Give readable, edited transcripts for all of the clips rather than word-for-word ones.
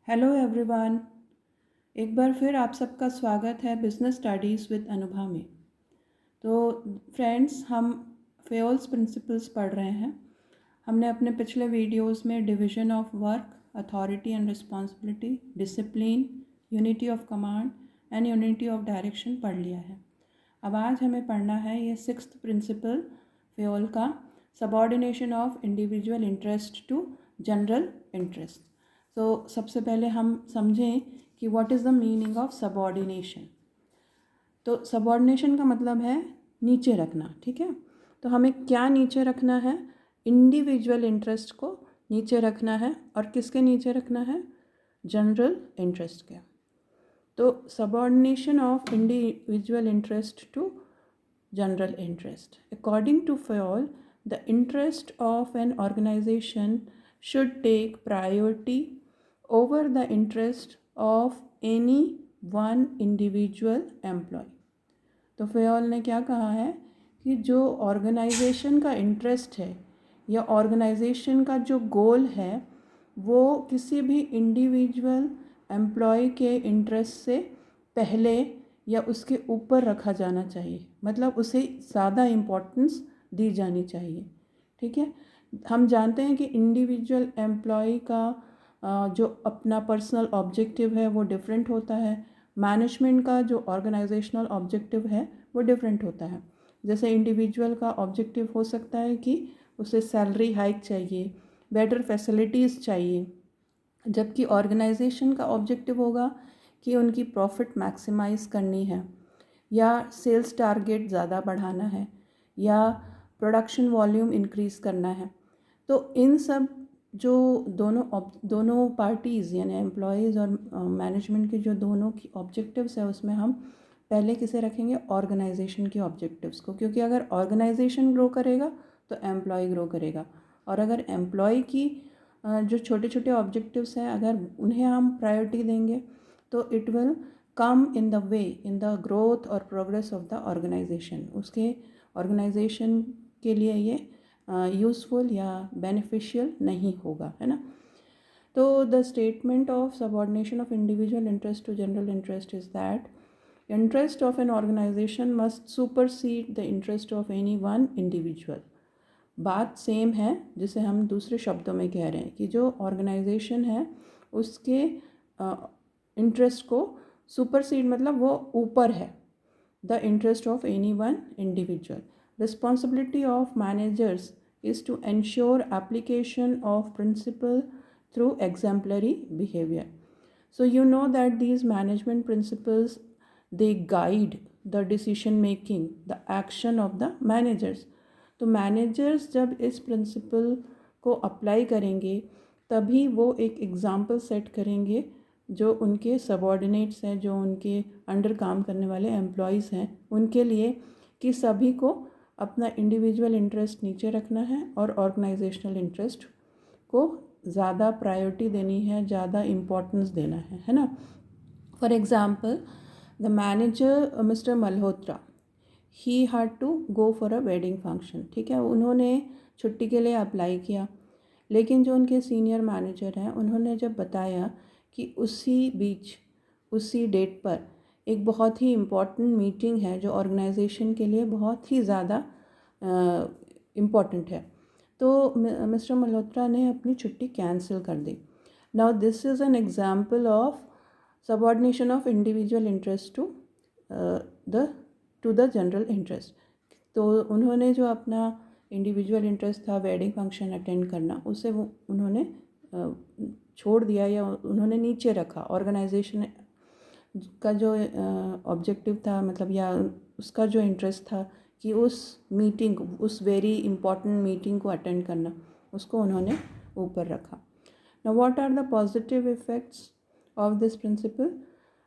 Hello everyone. एक बार फिर आप सबका स्वागत है बिजनेस स्टडीज़ विद अनुभा में। तो फ्रेंड्स, हम फेयोल्स प्रिंसिपल्स पढ़ रहे हैं। हमने अपने पिछले वीडियोस में division of work, authority and responsibility, discipline, unity of command and unity of direction पढ़ लिया है। अब आज हमें पढ़ना है ये सिक्स्थ प्रिंसिपल फेयोल का, subordination of individual interest to general interest. तो सबसे पहले हम समझें कि what is the meaning of subordination. तो सबॉर्डिनेशन का मतलब है नीचे रखना, ठीक है। तो हमें क्या नीचे रखना है? इंडिविजुअल इंटरेस्ट को नीचे रखना है। और किसके नीचे रखना है? जनरल इंटरेस्ट के। तो subordination of individual interest to general interest. According to Fayol, the interest of an organization should take priority over the interest of any one individual employee. तो फयोल ने क्या कहा है कि जो ऑर्गेनाइजेशन का इंटरेस्ट है या ऑर्गेनाइजेशन का जो गोल है वो किसी भी इंडिविजुअल एम्प्लॉय के इंटरेस्ट से पहले या उसके ऊपर रखा जाना चाहिए, मतलब उसे ज़्यादा इम्पोर्टेंस दी जानी चाहिए, ठीक है। हम जानते हैं कि इंडिविजुअल एम्प्लॉय का जो अपना पर्सनल ऑब्जेक्टिव है वो डिफरेंट होता है। मैनेजमेंट का जो ऑर्गेनाइजेशनल ऑब्जेक्टिव है वो डिफरेंट होता है। जैसे इंडिविजुअल का ऑब्जेक्टिव हो सकता है कि उसे सैलरी हाइक चाहिए, बेटर फैसिलिटीज़ चाहिए, जबकि ऑर्गेनाइजेशन का ऑब्जेक्टिव होगा कि उनकी प्रॉफिट मैक्सिमाइज़ करनी है, या सेल्स टारगेट ज़्यादा बढ़ाना है, या प्रोडक्शन वॉल्यूम इंक्रीज़ करना है। तो इन सब जो दोनों पार्टीज़ यानी एम्प्लॉयज़ और मैनेजमेंट के जो दोनों की ऑब्जेक्टिव्स है उसमें हम पहले किसे रखेंगे? ऑर्गेनाइजेशन के ऑब्जेक्टिव्स को, क्योंकि अगर ऑर्गेनाइजेशन ग्रो करेगा तो एम्प्लॉय ग्रो करेगा। और अगर एम्प्लॉय की जो छोटे छोटे ऑब्जेक्टिव्स हैं अगर उन्हें हम प्रायोरिटी देंगे तो it will come in the way in the growth और प्रोग्रेस ऑफ द ऑर्गेनाइजेशन। उसके ऑर्गेनाइजेशन के लिए ये यूज़फुल या बेनिफिशियल नहीं होगा, है ना। तो the statement of subordination of individual interest to general interest is that interest of an organization must supersede the interest of any one individual. बात सेम है जिसे हम दूसरे शब्दों में कह रहे हैं कि जो ऑर्गेनाइजेशन है उसके इंटरेस्ट को सुपरसीड मतलब वो ऊपर है the interest of any one individual. Responsibility of managers is to ensure application of principle through exemplary behavior. So you know that these management principles, they guide the decision making, the action of the managers. तो managers जब इस principal को apply करेंगे तभी वो एक example set करेंगे जो उनके सबॉर्डिनेट्स हैं, जो उनके अंडर काम करने वाले एम्प्लॉयज़ हैं, उनके लिए कि सभी को अपना इंडिविजुअल इंटरेस्ट नीचे रखना है और ऑर्गेनाइजेशनल इंटरेस्ट को ज़्यादा प्रायोरिटी देनी है, ज़्यादा इम्पोर्टेंस देना है ना। For example, the manager mister Malhotra, he had to go for a wedding function, ठीक है। उन्होंने छुट्टी के लिए अप्लाई किया, लेकिन जो उनके सीनियर मैनेजर हैं उन्होंने जब बताया कि उसी बीच उसी डेट पर एक बहुत ही इम्पॉर्टेंट मीटिंग है जो ऑर्गेनाइजेशन के लिए बहुत ही ज़्यादा इम्पॉर्टेंट है, तो मिस्टर मल्होत्रा ने अपनी छुट्टी कैंसिल कर दी। Now this is an example of subordination of individual interest to the general interest. तो उन्होंने जो अपना इंडिविजुअल इंटरेस्ट था वेडिंग फंक्शन अटेंड करना, उसे वो उन्होंने छोड़ दिया या उन्होंने नीचे रखा। ऑर्गेनाइजेशन का जो ऑब्जेक्टिव था, मतलब या उसका जो इंटरेस्ट था कि उस मीटिंग, उस वेरी इम्पॉर्टेंट मीटिंग को अटेंड करना, उसको उन्होंने ऊपर रखा। Now what are the positive effects of this principle?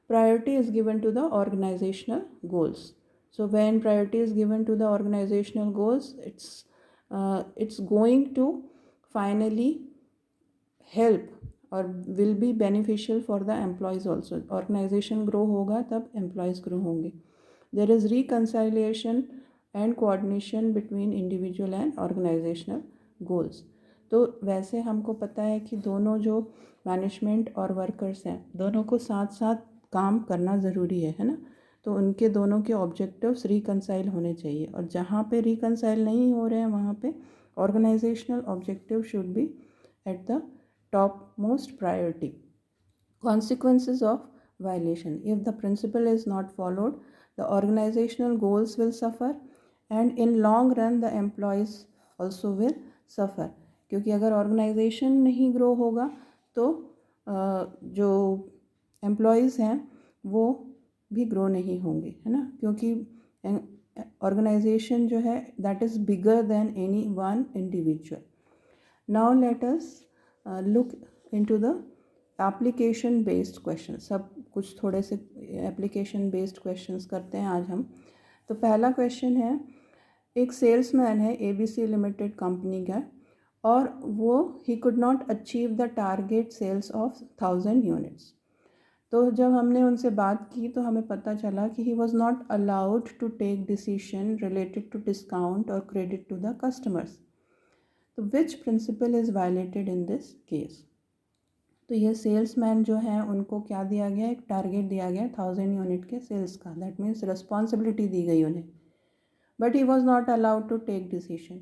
Priority is given to the organizational goals. So when priority is given to the organizational goals, it's going to finally help और will be beneficial for the employees also. Organization grow होगा तब employees grow होंगे. There is reconciliation and coordination between individual and organizational goals. तो वैसे हमको पता है कि दोनों जो मैनेजमेंट और वर्कर्स हैं, दोनों को साथ साथ काम करना ज़रूरी है ना। तो उनके दोनों के ऑब्जेक्टिव्स रिकंसाइल होने चाहिए, और जहाँ पे रिकंसाइल नहीं हो रहे हैं वहाँ पे organizational objective should be at the top most priority. Consequences of violation: if the principle is not followed, the organizational goals will suffer and in long run the employees also will suffer. क्योंकि अगर organisation नहीं grow होगा तो जो employees हैं वो भी grow नहीं होंगे, है ना, क्योंकि ऑर्गेनाइजेशन जो है that is bigger than any one individual. Now let us look into the application based question. सब कुछ थोड़े से एप्लीकेशन बेस्ड क्वेश्चंस करते हैं आज हम. तो पहला क्वेश्चन है, एक सेल्समैन है ABC लिमिटेड कंपनी का, और वो ही could not achieve the target sales of 1000 units. तो जब हमने उनसे बात की तो हमें पता चला कि he was not allowed to take decision related to discount और क्रेडिट टू द कस्टमर्स. तो which principle is violated in this case? तो ये सेल्समैन जो है उनको क्या दिया गया, एक टारगेट दिया गया 1000 यूनिट के सेल्स का, दैट मीन्स रिस्पॉन्सिबिलिटी दी गई उन्हें, but he was not allowed to take decision.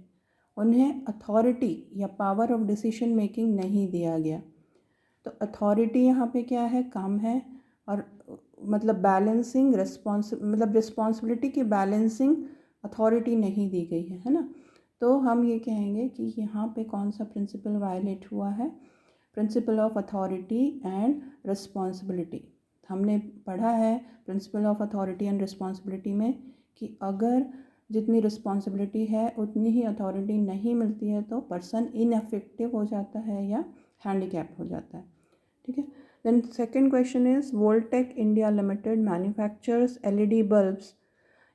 उन्हें अथॉरिटी या पावर ऑफ डिसीजन मेकिंग नहीं दिया गया. तो अथॉरिटी यहाँ पे क्या है, कम है, और मतलब बैलेंसिंग रिस्पॉन्सिबिलिटी की बैलेंसिंग अथॉरिटी नहीं दी गई है ना. तो हम ये कहेंगे कि यहाँ पे कौन सा प्रिंसिपल वायलेट हुआ है, principle of authority and responsibility. हमने पढ़ा है principle of authority and responsibility में कि अगर जितनी रिस्पॉन्सिबिलिटी है उतनी ही अथॉरिटी नहीं मिलती है तो पर्सन इनएफेक्टिव हो जाता है या हैंडीकैप हो जाता है. ठीक है. Then second question is, Voltech India limited manufactures LED bulbs,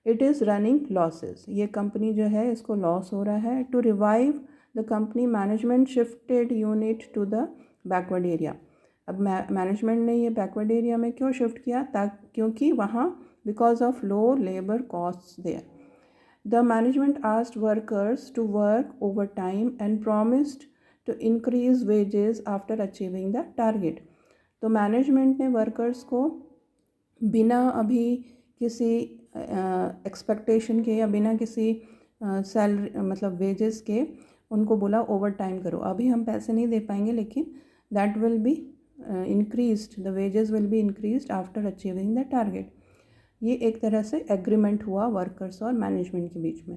it is running losses. ये कंपनी जो है इसको लॉस हो रहा है. To revive the company management shifted unit to the backward area. अब मैनेजमेंट ने ये बैकवर्ड एरिया में क्यों शिफ्ट किया, क्योंकि वहाँ because of low labour cost there. The management asked workers to work over time and promised to increase wages after achieving the target. तो management ने वर्कर्स को बिना अभी किसी एक्सपेक्टेशन के या बिना किसी सैलरी मतलब वेजेस के उनको बोला ओवर टाइम करो. अभी हम पैसे नहीं दे पाएंगे लेकिन that will be increased, the wages will be increased after achieving the target. ये एक तरह से एग्रीमेंट हुआ वर्कर्स और मैनेजमेंट के बीच में.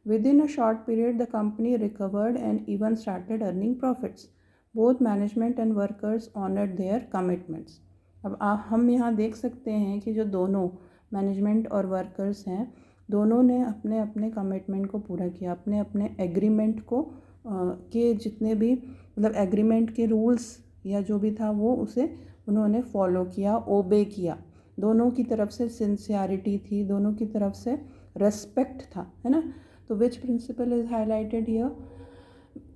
Within a short period the company recovered and even started earning profits. Both management and workers honoured their commitments. अब हम यहाँ देख सकते हैं कि जो दोनों मैनेजमेंट और वर्कर्स हैं दोनों ने अपने अपने कमिटमेंट को पूरा किया, अपने अपने एग्रीमेंट को के जितने भी मतलब एग्रीमेंट के रूल्स या जो भी था वो उसे उन्होंने फॉलो किया, ओबे किया. दोनों की तरफ से सिंसियरिटी थी, दोनों की तरफ से रेस्पेक्ट था, है ना. तो which principle is highlighted here?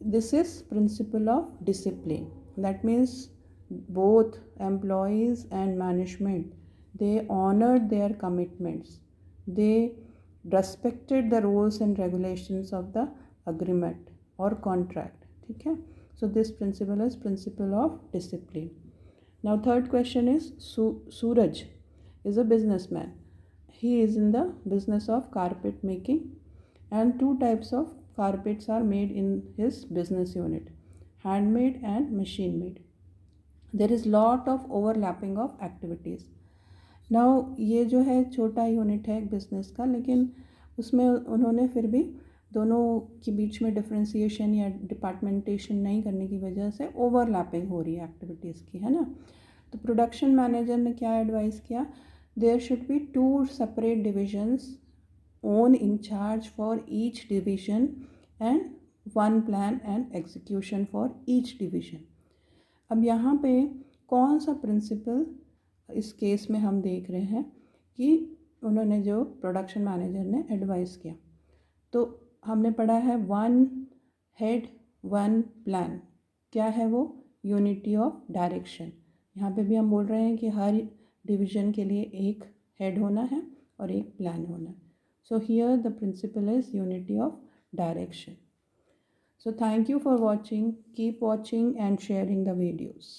This is principle of discipline. That means both employees and management, they honored their commitments, they respected the rules and regulations of the agreement or contract. ठीक है. So this principle is principle of discipline. Now third question is, Suraj is a businessman. He is in the business of carpet making and two types of carpets are made in his business unit, handmade and machine made. There is lot of overlapping of activities. Now ये जो है छोटा unit है एक business का, लेकिन उसमें उन्होंने फिर भी दोनों के बीच में डिफ्रेंसिएशन या डिपार्टमेंटेशन नहीं करने की वजह से ओवरलैपिंग हो रही है एक्टिविटीज़ की, है ना. तो प्रोडक्शन मैनेजर ने क्या एडवाइस किया, there should be 2 separate divisions one in charge for each division and 1 plan and execution for each division. अब यहाँ पे कौन सा प्रिंसिपल इस केस में हम देख रहे हैं कि उन्होंने जो प्रोडक्शन मैनेजर ने एडवाइस किया. तो हमने पढ़ा है 1 हेड 1 प्लान. क्या है वो? Unity of direction. यहाँ पे भी हम बोल रहे हैं कि हर डिवीज़न के लिए एक हेड होना है और एक प्लान होना है. So here the principle is unity of direction. So thank you for watching. Keep watching and sharing the videos.